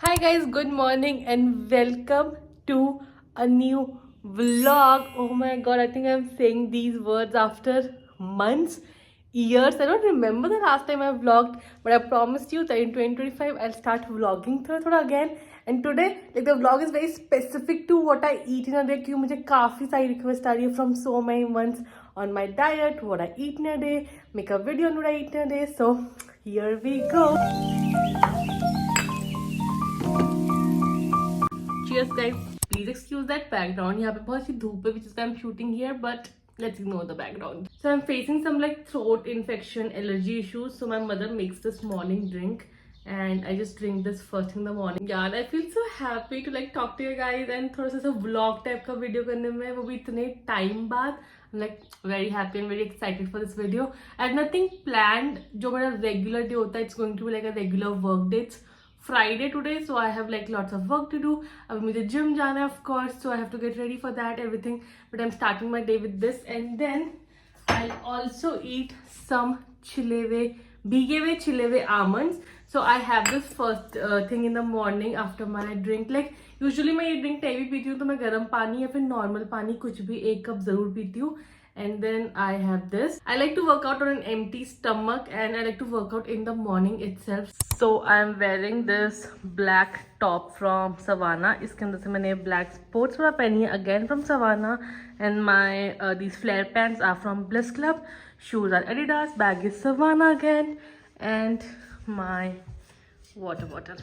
Hi guys, good morning and welcome to a new vlog. Oh my god, I think I'm saying these words after months, years. I don't remember the last time I vlogged, but I promised you that in 2025 I'll start vlogging thoda again. And today, like the vlog is very specific to what I eat in a day because मुझे काफी सारी requests आ रही है from so many months on my diet, what I eat in a day, make a video on what I eat in a day. So here we go. Cheers guys. Please excuse that background. यहाँ पे बहुत सी धूप है which is why I'm shooting here, but let's ignore the background. So I'm facing some like throat infection, allergy issues. So my mother makes this morning drink and I just drink this first in the morning. यार I feel so happy to like talk to you guys and थोड़ा सा vlog type का video करने में, वो भी इतने time बाद. I'm like very happy and very excited for this video. I have nothing planned. जो मेरा regular day होता है, it's going to be like a regular work day. It's Friday today, so I have like lots of work to do. अब मुझे gym जाना है of course, so I have to get ready for that everything. But I'm starting my day with this, and then I'll also eat some bhige हुए chile हुए almonds. So I have this first thing in the morning after my drink. Like usually मैं ये drink taiwi पीती हूँ तो मैं गर्म पानी या फिर normal पानी कुछ भी 1 कप जरूर पीती हूँ. And then I have this. I like to work out on an empty stomach and I like to work out in the morning itself. So I'm wearing this black top from Savannah. इसके अंदर से मैंने black sports bra पहनी है again from Savannah. And my these flare pants are from Bliss Club. Shoes are Adidas. Bag is Savannah again. And my water bottle.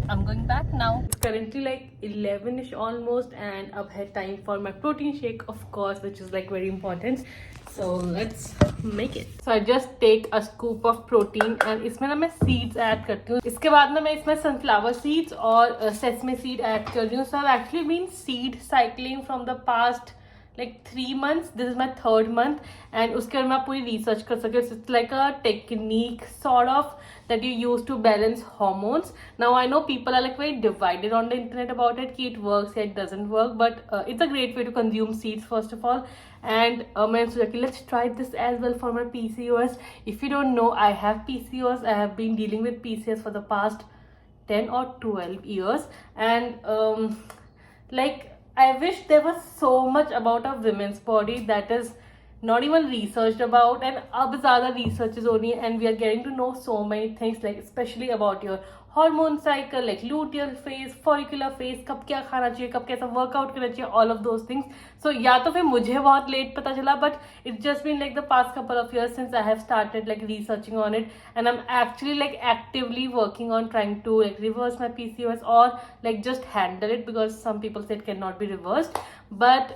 I'm going back now. It's currently like 11ish almost and अब है time for my protein shake of course, which is like very important. So let's make it. So I just take a scoop of protein and इसमें ना मैं seeds add करती हूँ. इसके बाद ना मैं इसमें sunflower seeds और sesame seed add कर रही हूँ. So I've actually been seed cycling from the past like 3 months. This is my 3rd month and उसके बाद मैं पूरी research कर सकती हूँ. It's like a technique sort of that you use to balance hormones. Now I know people are like very divided on the internet about it कि it works या it doesn't work, but it's a great way to consume seeds first of all. And मैंने सोचा कि let's try this as well for my PCOS. If you don't know, I have PCOS. I have been dealing with PCOS for the past 10 or 12 years and like I wish there was so much about a women's body that is not even researched about, and अब ज़्यादा researches हो रही हैं and we are getting to know so many things, like especially about your hormone cycle, like luteal phase, follicular phase, कब क्या खाना चाहिए, कब कैसा workout करना चाहिए, all of those things. So या तो फिर मुझे बहुत late पता चला, but it's just been like the past couple of years since I have started like researching on it, and I'm actually like actively working on trying to like reverse my PCOS or like just handle it, because some people say it cannot be reversed. But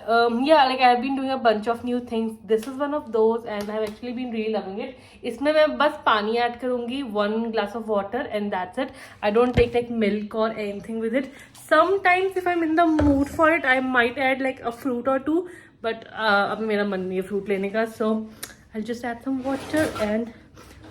yeah, like I have been doing a bunch of new things. This is one of those and I've actually been really loving it. इसमें मैं बस पानी add करूँगी, 1 glass of water and that's it. I don't take like milk or anything with it. Sometimes if I'm in the mood for it, I might add like a fruit or two. But अभी मेरा मन नहीं है fruit लेने का, so I'll just add some water and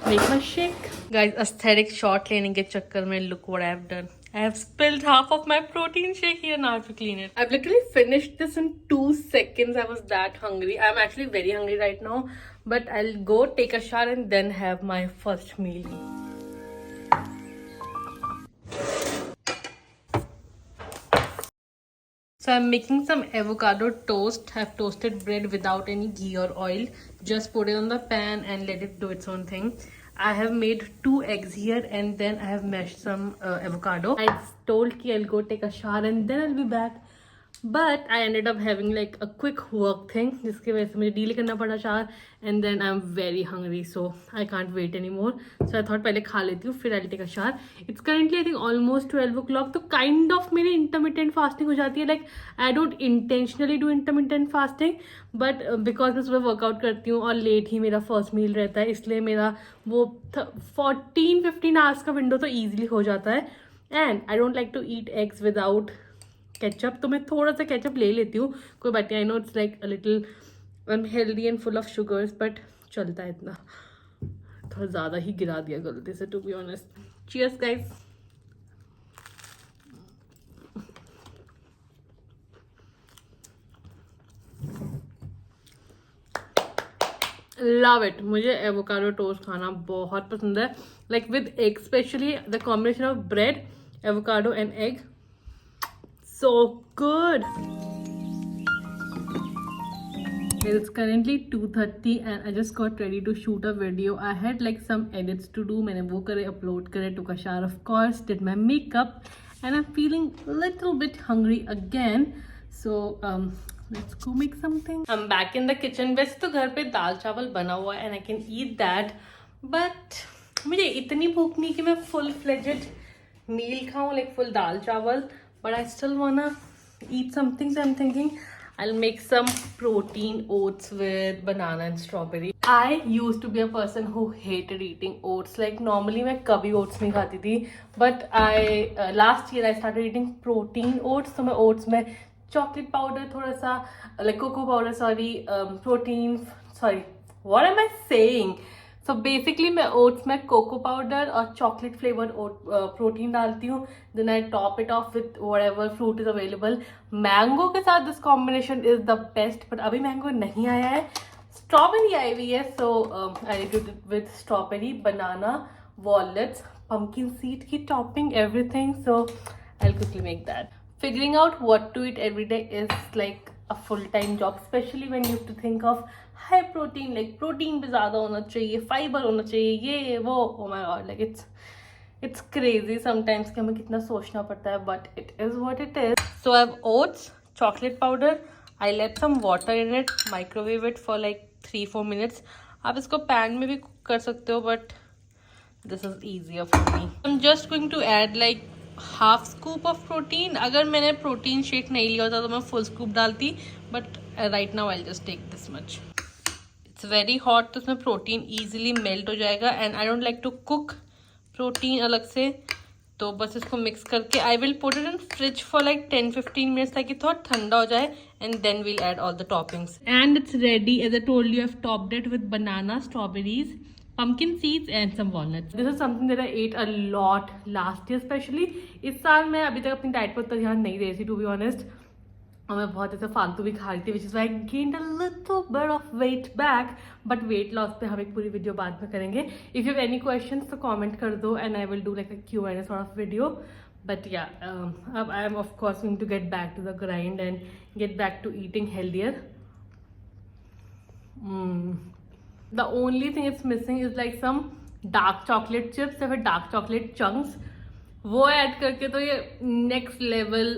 make my shake. Guys, aesthetic shot लेने के चक्कर में look what I have done. I have spilled half of my protein shake here. Now I have to clean it. I've literally finished this in 2 seconds. I was that hungry. I'm actually very hungry right now. But I'll go take a shower and then have my first meal. So I'm making some avocado toast. I've toasted bread without any ghee or oil. Just put it on the pan and let it do its own thing. I have made 2 eggs here and then I have mashed some avocado. I told कि I'll go take a shower and then I'll be back. But I ended up having like a quick work thing जिसकी वजह से मुझे deal करना पड़ा shower, and then I'm very hungry so I can't wait anymore. So I thought पहले खा लेती हूँ फिर I'll take a shower. It's currently I think almost 12 o'clock, तो kind of मेरी intermittent fasting हो जाती है. Like I don't intentionally do intermittent fasting, but because मैं सुबह workout करती हूँ और late ही मेरा first meal रहता है, इसलिए मेरा वो 14-15 hours का window तो easily हो जाता है. And I don't like to eat eggs without ketchup, तो मैं थोड़ा सा केचप ले लेती हूँ, कोई बात नहीं. I know it's like a little unhealthy and full of sugars, but चलता है इतना. थोड़ा ज़्यादा ही गिरा दिया गलती से, to be honest. Cheers guys. Love it. मुझे एवोकाडो टोस्ट खाना बहुत पसंद है, like with egg, specially the combination of bread, avocado and egg, so good. It's currently 2:30 and I just got ready to shoot a video. I had like some edits to do. मैंने वो करे, upload करे, took a shower of course, did my makeup and I'm feeling a little bit hungry again. So let's go make something. I'm back in the kitchen. वैसे तो घर पे दाल चावल बना हुआ है and I can eat that, but मुझे इतनी भूख नहीं कि मैं full fledged meal खाऊं, like full दाल चावल, but I still wanna eat something, so I'm thinking I'll make some protein oats with banana and strawberry. I used to be a person who hated eating oats. Like normally मैं कभी oats नहीं खाती थी, but last year I started eating protein oats. तो मैं oats में chocolate powder थोड़ा सा, like cocoa powder, protein, what am I saying? So basically मैं oats में cocoa powder और chocolate flavored protein डालती हूँ. Then I top it off with whatever fruit is available. Mango के साथ this combination is the best, but अभी mango नहीं आया है. Strawberry आई हुई है, so I did it with strawberry, banana, walnuts, pumpkin seed की topping, everything. So I'll quickly make that. Figuring out what to eat every day is like a full-time job, especially when you have to think of high protein, like protein भी ज़्यादा होना चाहिए, fiber होना चाहिए, ये वो, oh my god, like it's crazy sometimes कि हमें कितना सोचना पड़ता है, but it is what it is. So I have oats, chocolate powder, I let some water in it, microwave it for like 3-4 minutes. आप इसको pan में भी कर सकते हो, but this is easier for me. I'm just going to add like half scoop of protein. अगर मैंने protein shake नहीं लिया होता तो मैं फुल स्कूप डालती, but right now I just take this much. It's very hot, तो उसमें प्रोटीन ईजिली मेल्ट हो जाएगा and I don't like to cook protein अलग से. तो बस इसको मिक्स करके I will put it in fridge for like 10-15 minutes ताकि थोड़ा ठंडा हो जाए and then we'll add all the toppings. And it's ready. As I told you, I have topped it with banana, strawberries, pumpkin seeds and some walnuts. This is something that I ate a lot last year especially. इस साल मैं अभी तक अपनी diet पर उतना ध्यान नहीं दे रही थी, to be honest, और मैं बहुत ऐसा फालतू भी खा रही थी, which is why I gained a little bit of weight back. But weight loss पे हम एक पूरी वीडियो बाद में करेंगे. If you have any questions तो comment कर दो and I will do like a Q&A sort of video. But yeah, I am of course going to get back to the grind and get back to eating healthier. The only thing it's missing is like some dark chocolate chips या फिर dark chocolate chunks. वो add करके तो ये next level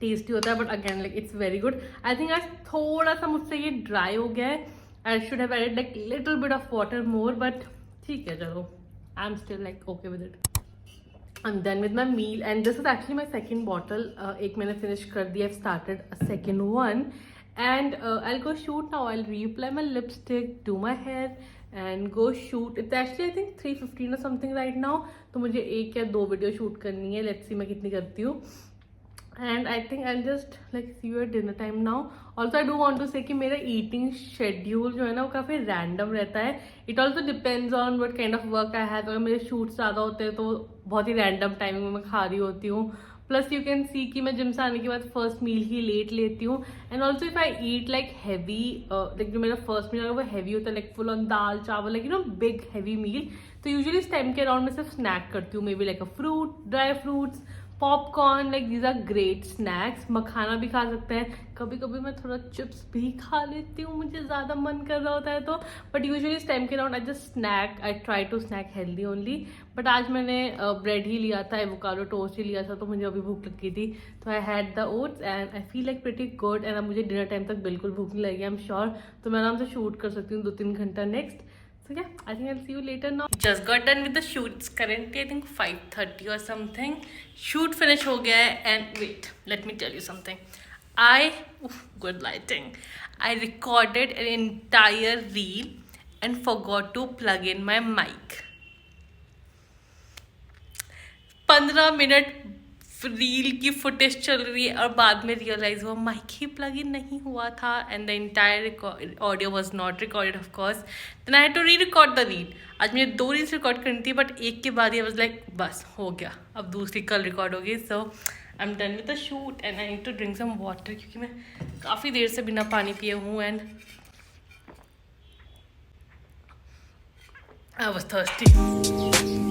tasty होता है. But again like it's very good. I think आज थोड़ा सा मुझसे ये ड्राई हो गया है. I should have added like little bit of water more, but ठीक है, चलो, I am still like okay with it. I am done with my meal and this is actually my second bottle. एक मैंने finish कर दिया. I started a second one. And I'll go shoot now. I'll reapply my lipstick, do my hair and go shoot. It's actually I think 3:15 or something right now. तो मुझे 1 या 2 video shoot करनी है. Let's see मैं कितनी करती हूँ. And I think I'll just like see you at dinner time now. Also I do want to say कि मेरा eating schedule जो है ना वो काफ़ी random रहता है. It also depends on what kind of work I have. अगर मेरे shoots ज़्यादा होते हैं तो बहुत ही random timing में मैं खा रही होती हूँ. प्लस यू कैन सी कि मैं जिम से आने के बाद फर्स्ट मील ही लेट लेती हूँ. And also if I eat like heavy, like जो मेरा फर्स्ट मील अगर वो हैवी होता है, like full on dal chawal, like you know big heavy meal, तो यूजुअली इस टाइम के अराउंड में सिर्फ स्नैक करती हूँ. Maybe like a fruit, dry fruits, popcorn, like these are great snacks. मखाना भी खा सकते हैं. कभी कभी मैं थोड़ा चिप्स भी खा लेती हूँ, मुझे ज़्यादा मन कर रहा होता है तो. बट यूजुअली इस टाइम के around I just snack. I try to snack healthy only. But आज मैंने ब्रेड ही लिया था, एवोकाडो टोस्ट ही लिया था, तो मुझे अभी भूख लगी थी. तो I had the oats and I feel like pretty good. And अब मुझे डिनर टाइम तक बिल्कुल भूख नहीं लगी, आई एम श्योर. तो मैं आराम से शूट कर सकती हूँ 2-3 घंटा next. So yeah, I think I'll see you later now. Just got done with the shoot. It's currently I think 5:30 or something. Shoot finish हो गया है and wait, let me tell you something. Good lighting. I recorded an entire reel and forgot to plug in my mic. 15 minute reel की footage चल रही है और बाद में रियलाइज हुआ माइक ही प्लग इन नहीं हुआ था and the entire audio was not recorded of course. Then I had to re record the reel. आज मुझे 2 रील्स रिकॉर्ड करनी थी बट एक के बाद ये वाज लाइक बस हो गया, अब दूसरी कल रिकॉर्ड होगी। So I am done with the shoot and I need to drink some water क्योंकि मैं काफ़ी देर से बिना पानी पिए हूँ and I was thirsty.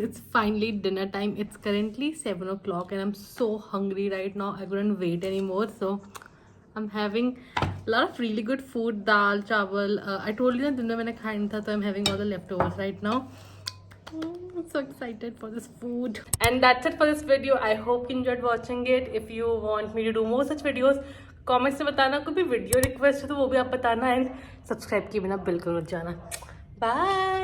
It's finally dinner time. It's currently 7 o'clock and I'm so hungry right now. I couldn't wait anymore. So I'm having a lot of really good food. Dal, chawal. I told you that dinner when I खाया था, so I'm having all the leftovers right now. I'm so excited for this food. And that's it for this video. I hope you enjoyed watching it. If you want me to do more such videos, comments में बताना. कोई भी video request है तो वो भी आप बताना and subscribe किए बिना बिल्कुल मत जाना. Bye.